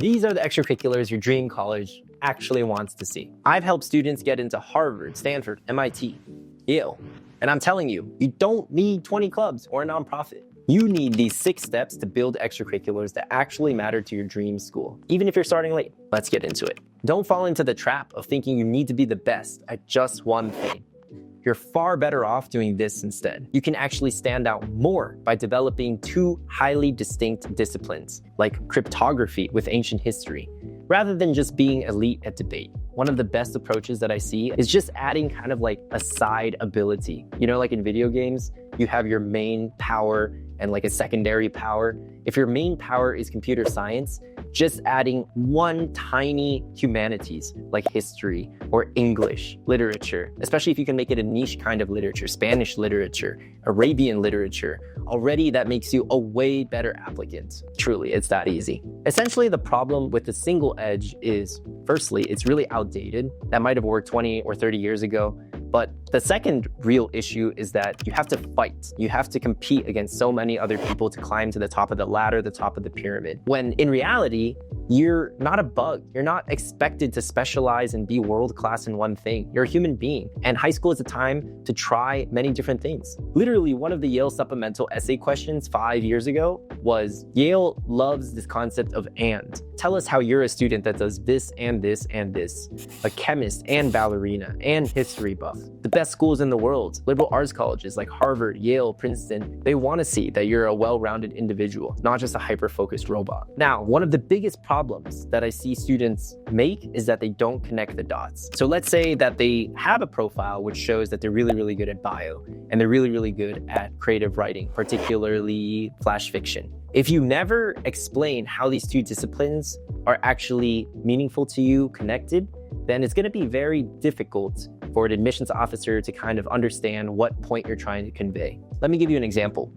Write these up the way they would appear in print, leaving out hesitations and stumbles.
These are the extracurriculars your dream college actually wants to see. I've helped students get into Harvard, Stanford, MIT, Yale. And I'm telling you, you don't need 20 clubs or a nonprofit. You need these 6 steps to build extracurriculars that actually matter to your dream school. Even if you're starting late, let's get into it. Don't fall into the trap of thinking you need to be the best at just one thing. You're far better off doing this instead. You can actually stand out more by developing 2 highly distinct disciplines, like cryptography with ancient history, rather than just being elite at debate. One of the best approaches that I see is just adding kind of like a side ability. You know, like in video games, you have your main power and like a secondary power. If your main power is computer science, just adding one tiny humanities like history or English literature, especially if you can make it a niche kind of literature, Spanish literature, Arabian literature, already that makes you a way better applicant. Truly, it's that easy. Essentially, the problem with the single edge is, firstly, it's really outdated. That might have worked 20 or 30 years ago. But the second real issue is that you have to fight. You have to compete against so many other people to climb to the top of the ladder, the top of the pyramid. When in reality, you're not a bug. You're not expected to specialize and be world-class in one thing. You're a human being. And high school is a time to try many different things. Literally, one of the Yale supplemental essay questions 5 years ago was, Yale loves this concept of and. Tell us how you're a student that does this and this and this. A chemist and ballerina and history buff. The best schools in the world, liberal arts colleges like Harvard, Yale, Princeton, they want to see that you're a well-rounded individual, not just a hyper-focused robot. Now, one of the biggest problems that I see students make is that they don't connect the dots. So let's say that they have a profile which shows that they're really, really good at bio and they're really, really good at creative writing, particularly flash fiction. If you never explain how these 2 disciplines are actually meaningful to you, connected, then it's going to be very difficult for an admissions officer to kind of understand what point you're trying to convey. Let me give you an example.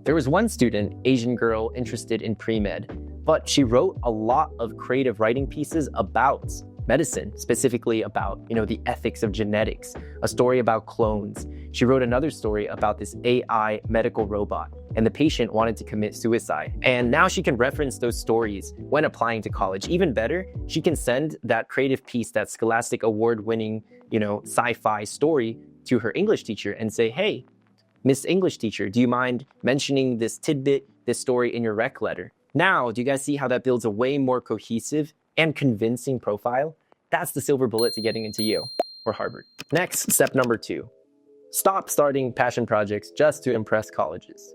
There was one student, Asian girl, interested in pre-med, but she wrote a lot of creative writing pieces about medicine, specifically about, the ethics of genetics, a story about clones. She wrote another story about this AI medical robot, and the patient wanted to commit suicide. And now she can reference those stories when applying to college. Even better, she can send that creative piece, that Scholastic award-winning, sci-fi story to her English teacher and say, hey, Miss English teacher, do you mind mentioning this tidbit, this story in your rec letter? Now, do you guys see how that builds a way more cohesive and convincing profile? That's the silver bullet to getting into Yale or Harvard. Next, step number 2. Stop starting passion projects just to impress colleges.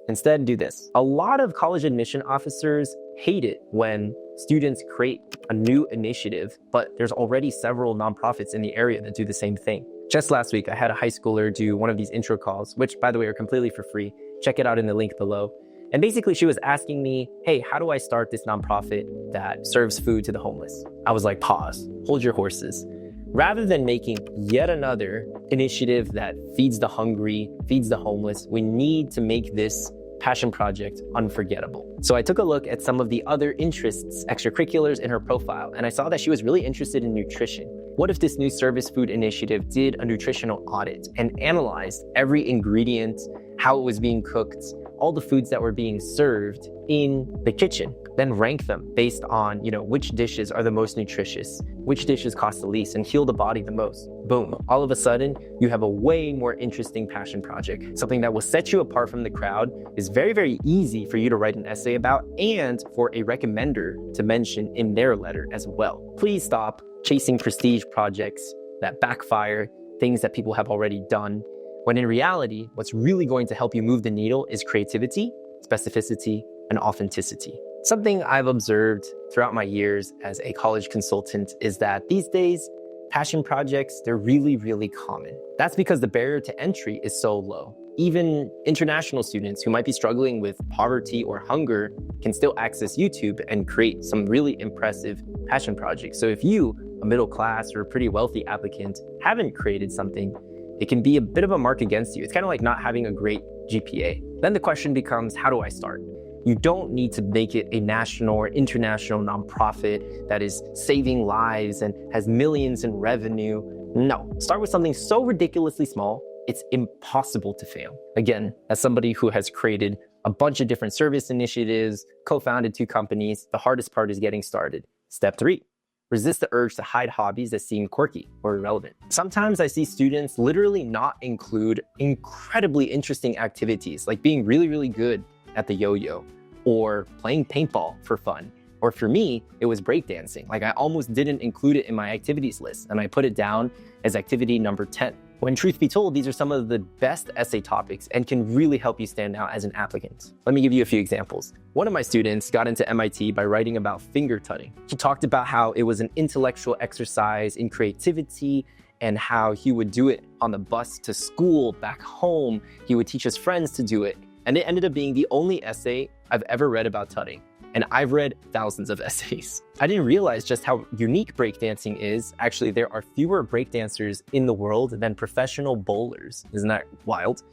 Instead, do this. A lot of college admission officers hate it when students create a new initiative, but there's already several nonprofits in the area that do the same thing. Just last week, I had a high schooler do one of these intro calls, which, by the way, are completely for free. Check it out in the link below. And basically, she was asking me, hey, how do I start this nonprofit that serves food to the homeless? I was like, pause, hold your horses. Rather than making yet another initiative that feeds the hungry, feeds the homeless, we need to make this passion project unforgettable. So I took a look at some of the other interests, extracurriculars in her profile, and I saw that she was really interested in nutrition. What if this new service food initiative did a nutritional audit and analyzed every ingredient, how it was being cooked, all the foods that were being served in the kitchen, then rank them based on, which dishes are the most nutritious, which dishes cost the least and heal the body the most. Boom. All of a sudden, you have a way more interesting passion project, something that will set you apart from the crowd, is very, very easy for you to write an essay about, and for a recommender to mention in their letter as well. Please stop chasing prestige projects that backfire, things that people have already done, when in reality, what's really going to help you move the needle is creativity, specificity, and authenticity. Something I've observed throughout my years as a college consultant is that these days, passion projects, they're really, really common. That's because the barrier to entry is so low. Even international students who might be struggling with poverty or hunger can still access YouTube and create some really impressive passion projects. So if you, a middle class or a pretty wealthy applicant, haven't created something, it can be a bit of a mark against you. It's kind of like not having a great GPA. Then the question becomes, how do I start? You don't need to make it a national or international nonprofit that is saving lives and has millions in revenue. No, start with something so ridiculously small, it's impossible to fail. Again, as somebody who has created a bunch of different service initiatives, co-founded 2 companies. The hardest part is getting started. Step 3, resist the urge to hide hobbies that seem quirky or irrelevant. Sometimes I see students literally not include incredibly interesting activities, like being really, really good at the yo-yo or playing paintball for fun. Or for me, it was breakdancing. Like I almost didn't include it in my activities list and I put it down as activity number 10. When truth be told, these are some of the best essay topics and can really help you stand out as an applicant. Let me give you a few examples. One of my students got into MIT by writing about finger tutting. He talked about how it was an intellectual exercise in creativity and how he would do it on the bus to school, back home. He would teach his friends to do it. And it ended up being the only essay I've ever read about tutting. And I've read thousands of essays. I didn't realize just how unique breakdancing is. Actually, there are fewer breakdancers in the world than professional bowlers. Isn't that wild?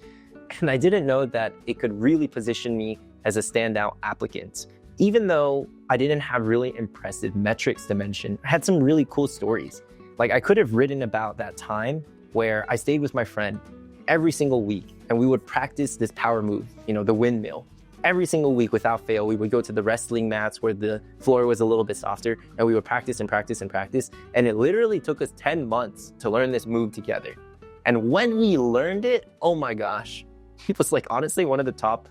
And I didn't know that it could really position me as a standout applicant. Even though I didn't have really impressive metrics to mention, I had some really cool stories. Like I could have written about that time where I stayed with my friend every single week and we would practice this power move, the windmill. Every single week without fail, we would go to the wrestling mats where the floor was a little bit softer and we would practice and practice and practice. And it literally took us 10 months to learn this move together. And when we learned it, oh my gosh, it was honestly one of the top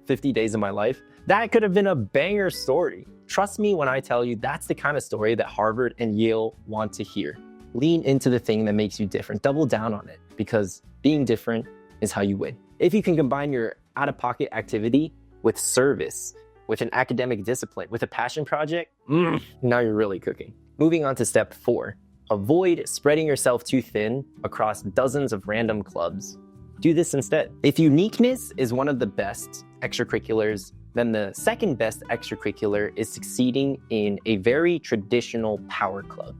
50 days of my life. That could have been a banger story. Trust me when I tell you that's the kind of story that Harvard and Yale want to hear. Lean into the thing that makes you different. Double down on it because being different is how you win. If you can combine your out-of-pocket activity with service, with an academic discipline, with a passion project, now you're really cooking. Moving on to step 4, avoid spreading yourself too thin across dozens of random clubs. Do this instead. If uniqueness is one of the best extracurriculars, then the second best extracurricular is succeeding in a very traditional power club.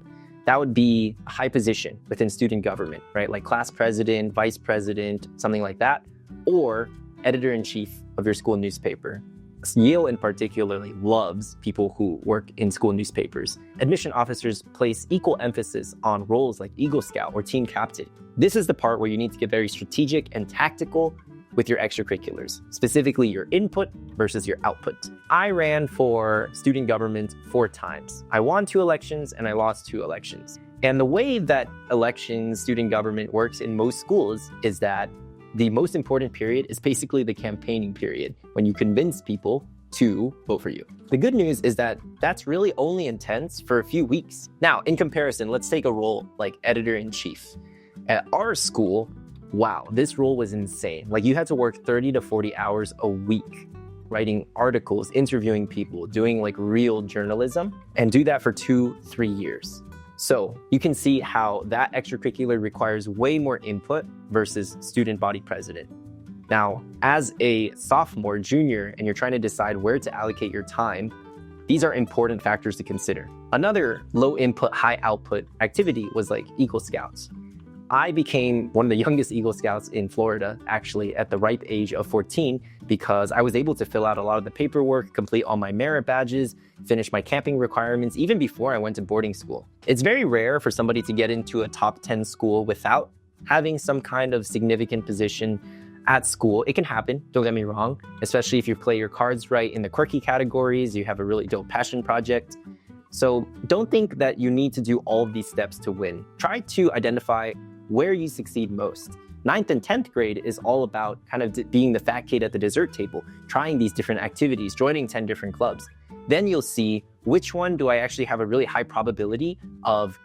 That would be a high position within student government, right? Like class president, vice president, something like that, or editor-in-chief of your school newspaper. Yale in particularly loves people who work in school newspapers. Admission officers place equal emphasis on roles like Eagle Scout or team captain. This is the part where you need to get very strategic and tactical with your extracurriculars, specifically your input versus your output. I ran for student government 4 times. I won 2 elections and I lost 2 elections. And the way that elections, student government works in most schools is that the most important period is basically the campaigning period, when you convince people to vote for you. The good news is that that's really only intense for a few weeks. Now, in comparison, let's take a role like editor-in-chief. At our school, wow, this role was insane. You had to work 30 to 40 hours a week, writing articles, interviewing people, doing real journalism, and do that for 2-3 years. So you can see how that extracurricular requires way more input versus student body president. Now, as a sophomore, junior, and you're trying to decide where to allocate your time, these are important factors to consider. Another low input, high output activity was Eagle Scouts. I became one of the youngest Eagle Scouts in Florida, actually at the ripe age of 14, because I was able to fill out a lot of the paperwork, complete all my merit badges, finish my camping requirements, even before I went to boarding school. It's very rare for somebody to get into a top 10 school without having some kind of significant position at school. It can happen, don't get me wrong, especially if you play your cards right in the quirky categories, you have a really dope passion project. So don't think that you need to do all of these steps to win. Try to identify where you succeed most. 9th and 10th grade is all about kind of being the fat kid at the dessert table, trying these different activities, joining 10 different clubs. Then you'll see which one do I actually have a really high probability of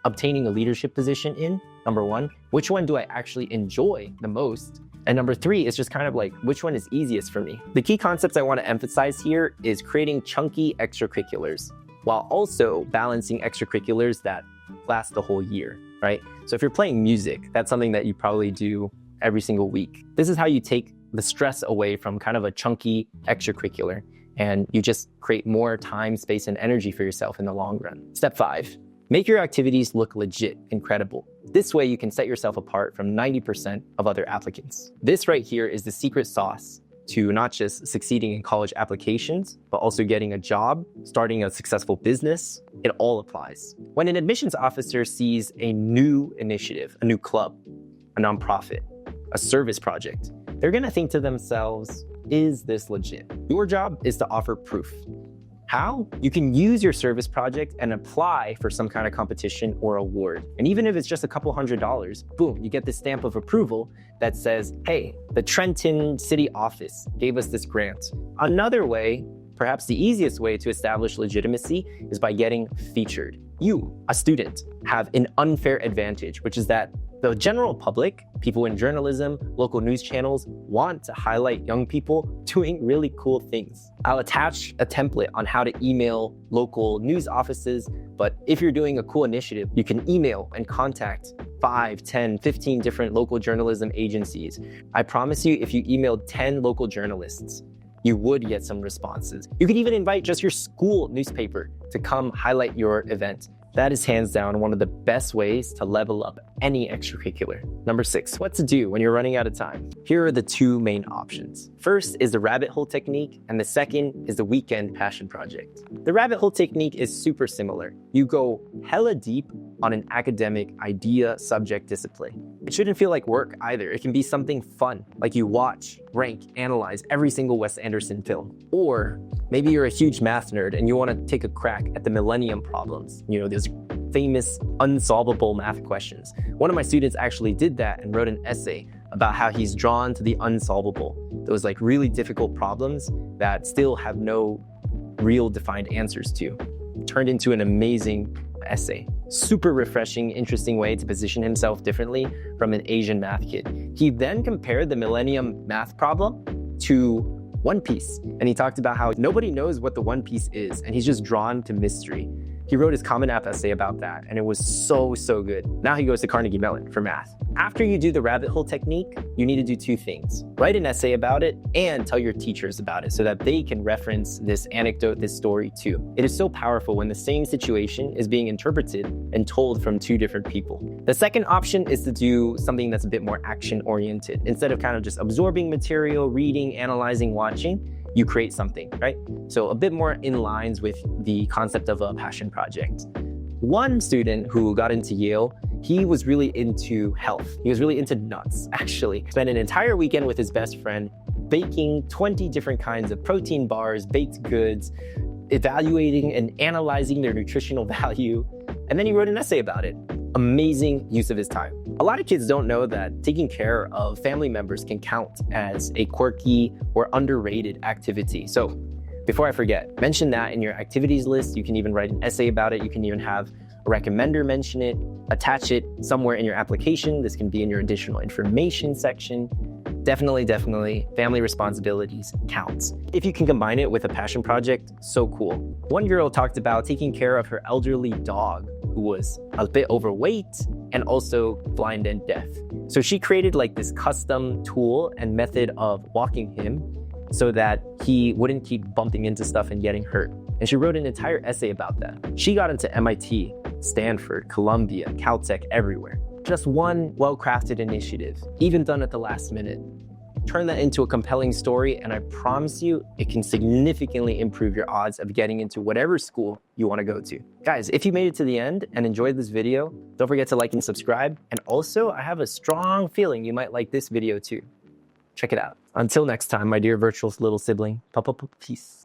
obtaining a leadership position in, number 1. Which one do I actually enjoy the most? And number 3 is just kind of which one is easiest for me? The key concepts I want to emphasize here is creating chunky extracurriculars while also balancing extracurriculars that last the whole year, right? So if you're playing music, that's something that you probably do every single week. This is how you take the stress away from kind of a chunky extracurricular, and you just create more time, space, and energy for yourself in the long run. Step 5, make your activities look legit and credible. This way you can set yourself apart from 90% of other applicants. This right here is the secret sauce to not just succeeding in college applications, but also getting a job, starting a successful business. It all applies. When an admissions officer sees a new initiative, a new club, a nonprofit, a service project, they're gonna think to themselves, is this legit? Your job is to offer proof. How? You can use your service project and apply for some kind of competition or award. And even if it's just a couple $100s, boom, you get this stamp of approval that says, hey, the Trenton City office gave us this grant. Another way, perhaps the easiest way to establish legitimacy, is by getting featured. You, a student, have an unfair advantage, which is that the general public, people in journalism, local news channels, want to highlight young people doing really cool things. I'll attach a template on how to email local news offices, but if you're doing a cool initiative, you can email and contact 5, 10, 15 different local journalism agencies. I promise you, if you emailed 10 local journalists, you would get some responses. You could even invite just your school newspaper to come highlight your event. That is hands down one of the best ways to level up any extracurricular. Number 6, what to do when you're running out of time. Here are the two main options. First is the rabbit hole technique, and the second is the weekend passion project. The rabbit hole technique is super similar. You go hella deep on an academic idea, subject, discipline. It shouldn't feel like work either. It can be something fun, like you watch, rank, analyze every single Wes Anderson film. Or maybe you're a huge math nerd and you want to take a crack at the millennium problems. You know, those famous unsolvable math questions. One of my students actually did that and wrote an essay about how he's drawn to the unsolvable. Those like really difficult problems that still have no real defined answers to. Turned into an amazing essay. Super refreshing, interesting way to position himself differently from an Asian math kid. He then compared the millennium math problem to One Piece. And he talked about how nobody knows what the One Piece is, and he's just drawn to mystery. He wrote his Common App essay about that, and it was so good. Now he goes to Carnegie Mellon for math. After you do the rabbit hole technique, you need to do two things. Write an essay about it and tell your teachers about it so that they can reference this anecdote, this story too. It is so powerful when the same situation is being interpreted and told from two different people. The second option is to do something that's a bit more action-oriented. Instead of kind of just absorbing material, reading, analyzing, watching, you create something, right? So a bit more in lines with the concept of a passion project. One student who got into Yale, he was really into health. He was really into nuts, actually. Spent an entire weekend with his best friend baking 20 different kinds of protein bars, baked goods, evaluating and analyzing their nutritional value. And then he wrote an essay about it. Amazing use of his time. A lot of kids don't know that taking care of family members can count as a quirky or underrated activity. So before I forget, mention that in your activities list. You can even write an essay about it. You can even have a recommender mention it, attach it somewhere in your application. This can be in your additional information section. Definitely, family responsibilities counts. If you can combine it with a passion project, so cool. One girl talked about taking care of her elderly dog who was a bit overweight and also blind and deaf. So she created like this custom tool and method of walking him so that he wouldn't keep bumping into stuff and getting hurt. And she wrote an entire essay about that. She got into MIT, Stanford, Columbia, Caltech, everywhere. Just one well-crafted initiative, even done at the last minute. Turn that into a compelling story, and I promise you, it can significantly improve your odds of getting into whatever school you want to go to. Guys, if you made it to the end and enjoyed this video, don't forget to like and subscribe. And also, I have a strong feeling you might like this video too. Check it out. Until next time, my dear virtual little sibling, peace.